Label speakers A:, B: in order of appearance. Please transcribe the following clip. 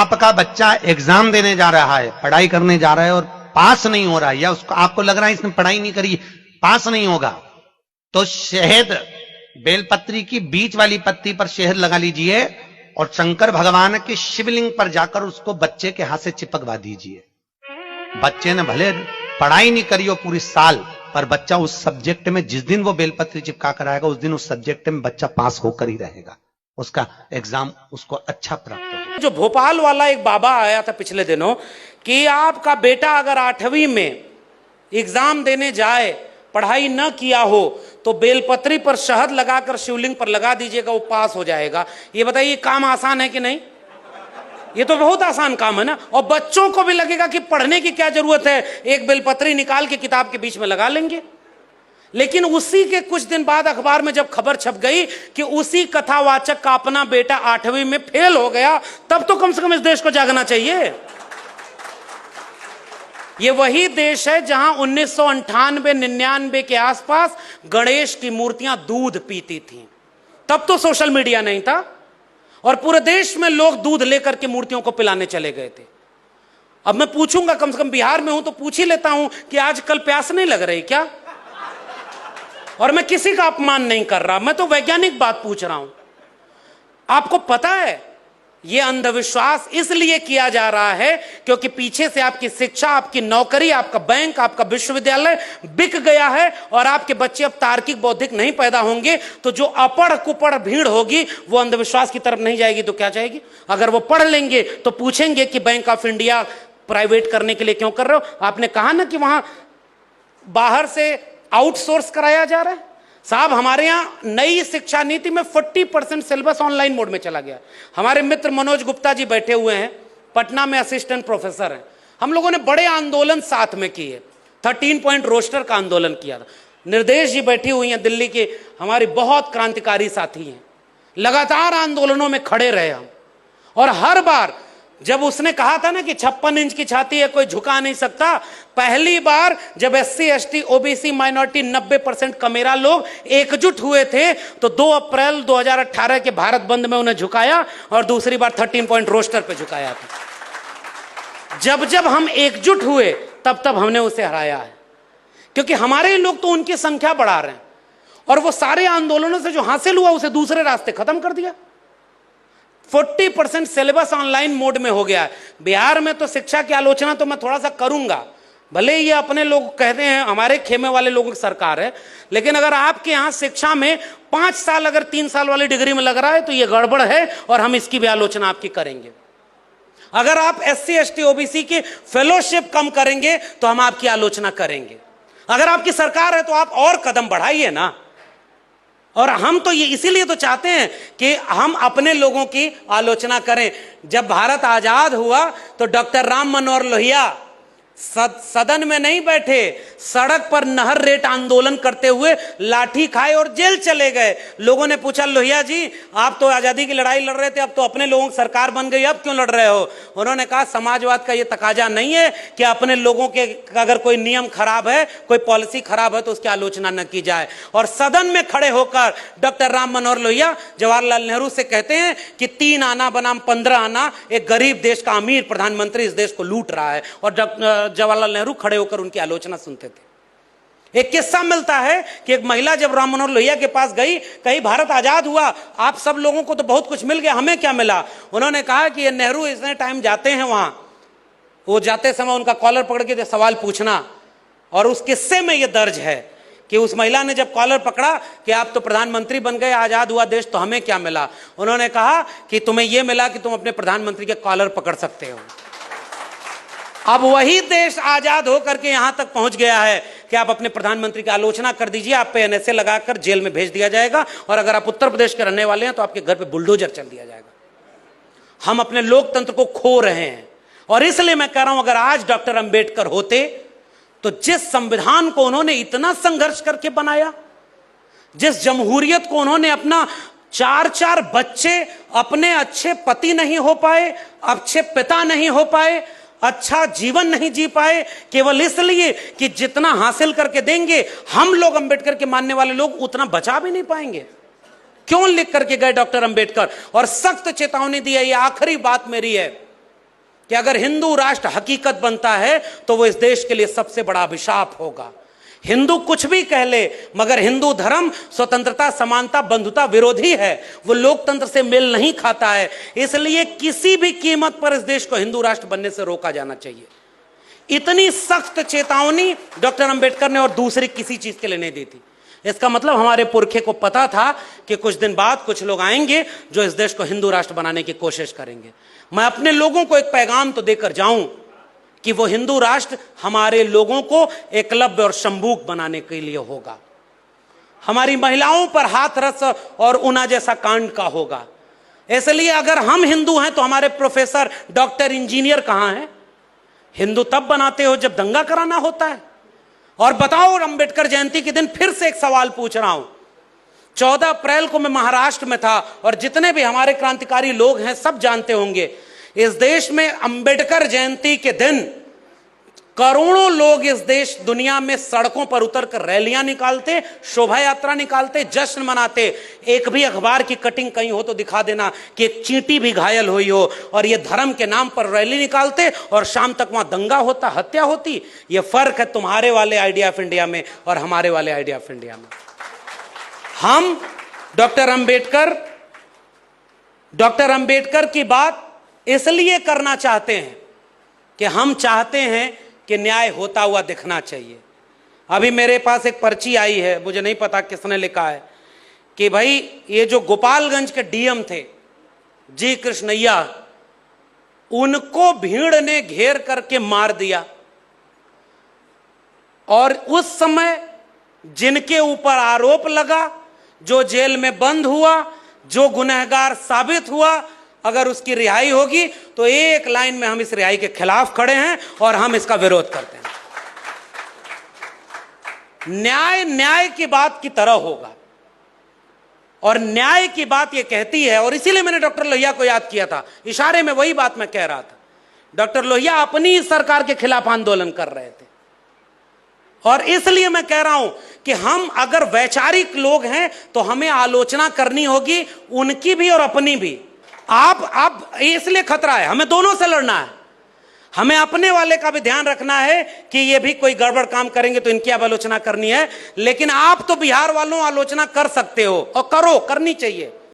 A: आपका बच्चा एग्जाम देने जा रहा है, पढ़ाई करने जा रहा है और पास नहीं हो रहा है, या उसको आपको लग रहा है इसने पढ़ाई नहीं करी, पास नहीं होगा, तो शहद, बेलपत्री की बीच वाली पत्ती पर शहद लगा लीजिए और शंकर भगवान के शिवलिंग पर जाकर उसको बच्चे के हाथ से चिपकवा दीजिए। बच्चे ने भले पढ़ाई नहीं करी हो पूरी साल, पर बच्चा उस सब्जेक्ट में जिस दिन वो बेलपत्री चिपका कर आएगा उस दिन उस सब्जेक्ट में बच्चा पास होकर ही रहेगा, उसका एग्जाम उसको अच्छा प्राप्त होगा।
B: जो भोपाल वाला एक बाबा आया था पिछले दिनों कि आपका बेटा अगर 8वीं में एग्जाम देने जाए, पढ़ाई न किया हो, तो बेलपत्री पर शहद लगाकर शिवलिंग पर लगा दीजिएगा, वो पास हो जाएगा। ये बताइए काम आसान है कि नहीं? ये तो बहुत आसान काम है ना। और बच्चों को भी लगेगा कि पढ़ने की क्या जरूरत है, एक बेलपत्री निकाल के किताब के बीच में लगा लेंगे। लेकिन उसी के कुछ दिन बाद अखबार में जब खबर छप गई कि उसी कथावाचक का अपना बेटा 8वीं में फेल हो गया, तब तो कम से कम इस देश को जागना चाहिए। ये वही देश है जहां 1998-99 के आसपास गणेश की मूर्तियां दूध पीती थीं। तब तो सोशल मीडिया नहीं था और पूरे देश में लोग दूध लेकर के मूर्तियों को पिलाने चले गए थे। अब मैं पूछूंगा, कम से कम बिहार में हूं तो पूछ ही लेता हूं कि आजकल प्यास नहीं लग रही क्या? और मैं किसी का अपमान नहीं कर रहा, मैं तो वैज्ञानिक बात पूछ रहा हूं। आपको पता है यह अंधविश्वास इसलिए किया जा रहा है क्योंकि पीछे से आपकी शिक्षा, आपकी नौकरी, आपका बैंक, आपका विश्वविद्यालय बिक गया है और आपके बच्चे अब तार्किक बौद्धिक नहीं पैदा होंगे, तो जो अपढ़ कुपढ़ भीड़ होगी वो अंधविश्वास की तरफ नहीं जाएगी तो क्या जाएगी? अगर वो पढ़ लेंगे तो पूछेंगे कि बैंक ऑफ इंडिया प्राइवेट करने के लिए क्यों कर रहे हो? आपने कहा ना कि वहां बाहर से आउटसोर्स कराया जा रहा है। साहब, हमारे यहां नई शिक्षा नीति में 40% सिलेबस ऑनलाइन मोड में चला गया। हमारे मित्र मनोज गुप्ता जी बैठे हुए हैं, पटना में असिस्टेंट प्रोफेसर हैं। हम लोगों ने बड़े आंदोलन साथ में किए, 13 पॉइंट रोस्टर का आंदोलन किया था। निर्देश जी बैठी हुई हैं दिल्ली के, हमारी बहुत क्रांतिकारी साथी हैं, लगातार आंदोलनों में खड़े रहे हम। और हर बार जब उसने कहा था ना कि 56 इंच की छाती है, कोई झुका नहीं सकता, पहली बार जब SC ST OBC minority 90% camera लोग एकजुट हुए थे तो 2 अप्रैल 2018 के भारत बंद में उन्हें झुकाया और दूसरी बार 13 पॉइंट रोस्टर पे झुकाया था। जब जब हम एकजुट हुए तब तब हमने उसे हराया है, क्योंकि हमारे लोग तो उनकी संख्या बढ़ा रहे हैं और वो सारे आंदोलनों से जो हासिल हुआ उसे दूसरे रास्ते खत्म कर दिया। 40% सिलेबस ऑनलाइन मोड में हो गया है। बिहार में तो शिक्षा की आलोचना तो मैं थोड़ा सा करूंगा, भले ये अपने लोग कहते हैं हमारे खेमे वाले लोगों की सरकार है, लेकिन अगर आपके यहां शिक्षा में 5 साल अगर 3 साल वाली डिग्री में लग रहा है तो ये गड़बड़ है और हम इसकी भी आलोचना आपकी करेंगे। अगर आप SC ST OBC की फेलोशिप कम करेंगे तो हम आपकी आलोचना करेंगे। अगर आपकी सरकार है तो आप और कदम बढ़ाइए ना। और हम तो ये इसीलिए तो चाहते हैं कि हम अपने लोगों की आलोचना करें। जब भारत आजाद हुआ तो डॉक्टर राम मनोहर लोहिया सदन में नहीं बैठे, सड़क पर नहर रेट आंदोलन करते हुए लाठी खाए और जेल चले गए। लोगों ने पूछा, लोहिया जी आप तो आजादी की लड़ाई लड़ रहे थे, अब तो अपने लोगों की सरकार बन गई, अब क्यों लड़ रहे हो? उन्होंने कहा, समाजवाद का ये तकाजा नहीं है कि अपने लोगों के अगर कोई नियम खराब है, कोई पॉलिसी खराब है तो उसकी आलोचना न की जाए। और सदन में खड़े होकर डॉक्टर राम मनोहर लोहिया जवाहरलाल नेहरू से कहते हैं कि 3 आना बनाम 15 आना, एक गरीब देश का अमीर प्रधानमंत्री इस देश को लूट रहा है। और जवाहरलाल नेहरू खड़े होकर उनकी आलोचना सुनते थे। एक किस्सा मिलता है कि एक महिला जब राम मनोहर लोहिया के पास गई, कहीं भारत आजाद हुआ, आप सब लोगों को तो बहुत कुछ मिल गया, हमें क्या मिला? उन्होंने कहा कि ये नेहरू इतने टाइम जाते हैं वहां, वो जाते समय उनका कॉलर पकड़ के सवाल पूछना। और उस किस्से में यह दर्ज है कि उस महिला ने जब कॉलर पकड़ा कि आप तो प्रधानमंत्री बन गए, आजाद हुआ देश, तो हमें क्या मिला? उन्होंने कहा कि तुम्हें यह मिला कि तुम अपने प्रधानमंत्री के कॉलर पकड़ सकते हो। अब वही देश आजाद होकर के यहां तक पहुंच गया है कि आप अपने प्रधानमंत्री की आलोचना कर दीजिए, आप पे NSA लगाकर जेल में भेज दिया जाएगा और अगर आप उत्तर प्रदेश के रहने वाले हैं तो आपके घर पे बुलडोजर चल दिया जाएगा। हम अपने लोकतंत्र को खो रहे हैं और इसलिए मैं कह रहा हूं, अगर आज डॉक्टर अंबेडकर होते तो जिस संविधान को उन्होंने इतना संघर्ष करके बनाया, जिस जमहूरियत को उन्होंने अपना 4 बच्चे अपने अच्छे पति नहीं हो पाए, अच्छे पिता नहीं हो पाए, अच्छा जीवन नहीं जी पाए, केवल इसलिए कि जितना हासिल करके देंगे हम लोग अंबेडकर के मानने वाले लोग उतना बचा भी नहीं पाएंगे। क्यों लिख करके गए डॉक्टर अंबेडकर और सख्त चेतावनी दी है। ये आखिरी बात मेरी है कि अगर हिंदू राष्ट्र हकीकत बनता है तो वो इस देश के लिए सबसे बड़ा अभिशाप होगा। हिंदू कुछ भी कह ले, मगर हिंदू धर्म स्वतंत्रता, समानता, बंधुता विरोधी है, वो लोकतंत्र से मेल नहीं खाता है। इसलिए किसी भी कीमत पर इस देश को हिंदू राष्ट्र बनने से रोका जाना चाहिए। इतनी सख्त चेतावनी डॉक्टर अंबेडकर ने और दूसरी किसी चीज के लिए नहीं दी थी। इसका मतलब हमारे पुरखे को पता था कि कुछ दिन बाद कुछ लोग आएंगे जो इस देश को हिंदू राष्ट्र बनाने की कोशिश करेंगे। मैं अपने लोगों को एक पैगाम तो देकर जाऊं कि वो हिंदू राष्ट्र हमारे लोगों को एकलव्य और शंबूक बनाने के लिए होगा, हमारी महिलाओं पर हाथरस और ऊना जैसा कांड का होगा। इसलिए अगर हम हिंदू हैं तो हमारे प्रोफेसर, डॉक्टर, इंजीनियर कहां हैं? हिंदू तब बनाते हो जब दंगा कराना होता है। और बताओ, अंबेडकर जयंती के दिन फिर से एक सवाल पूछ रहा हूं। 14 अप्रैल को मैं महाराष्ट्र में था और जितने भी हमारे क्रांतिकारी लोग हैं सब जानते होंगे, इस देश में अंबेडकर जयंती के दिन करोड़ों लोग इस देश दुनिया में सड़कों पर उतरकर रैलियां निकालते, शोभा यात्रा निकालते, जश्न मनाते। एक भी अखबार की कटिंग कहीं हो तो दिखा देना कि एक चींटी भी घायल हुई हो, और ये धर्म के नाम पर रैली निकालते और शाम तक वहां दंगा होता, हत्या होती। ये फर्क है तुम्हारे वाले आइडिया ऑफ इंडिया में और हमारे वाले आइडिया ऑफ इंडिया में। हम डॉक्टर अंबेडकर की बात इसलिए करना चाहते हैं कि हम चाहते हैं कि न्याय होता हुआ दिखना चाहिए। अभी मेरे पास एक पर्ची आई है, मुझे नहीं पता किसने लिखा है, कि भाई ये जो गोपालगंज के डीएम थे जी कृष्णैया, उनको भीड़ ने घेर करके मार दिया, और उस समय जिनके ऊपर आरोप लगा, जो जेल में बंद हुआ, जो गुनहगार साबित हुआ, अगर उसकी रिहाई होगी तो एक लाइन में हम इस रिहाई के खिलाफ खड़े हैं और हम इसका विरोध करते हैं। न्याय न्याय की बात की तरह होगा, और न्याय की बात यह कहती है, और इसीलिए मैंने डॉक्टर लोहिया को याद किया था, इशारे में वही बात मैं कह रहा था। डॉक्टर लोहिया अपनी सरकार के खिलाफ आंदोलन कर रहे थे, और इसलिए मैं कह रहा हूं कि हम अगर वैचारिक लोग हैं तो हमें आलोचना करनी होगी, उनकी भी और अपनी भी। आप इसलिए खतरा है, हमें दोनों से लड़ना है। हमें अपने वाले का भी ध्यान रखना है कि ये भी कोई गड़बड़ काम करेंगे तो इनकी अब आलोचना करनी है, लेकिन आप तो बिहार वालों आलोचना कर सकते हो, और करो, करनी चाहिए।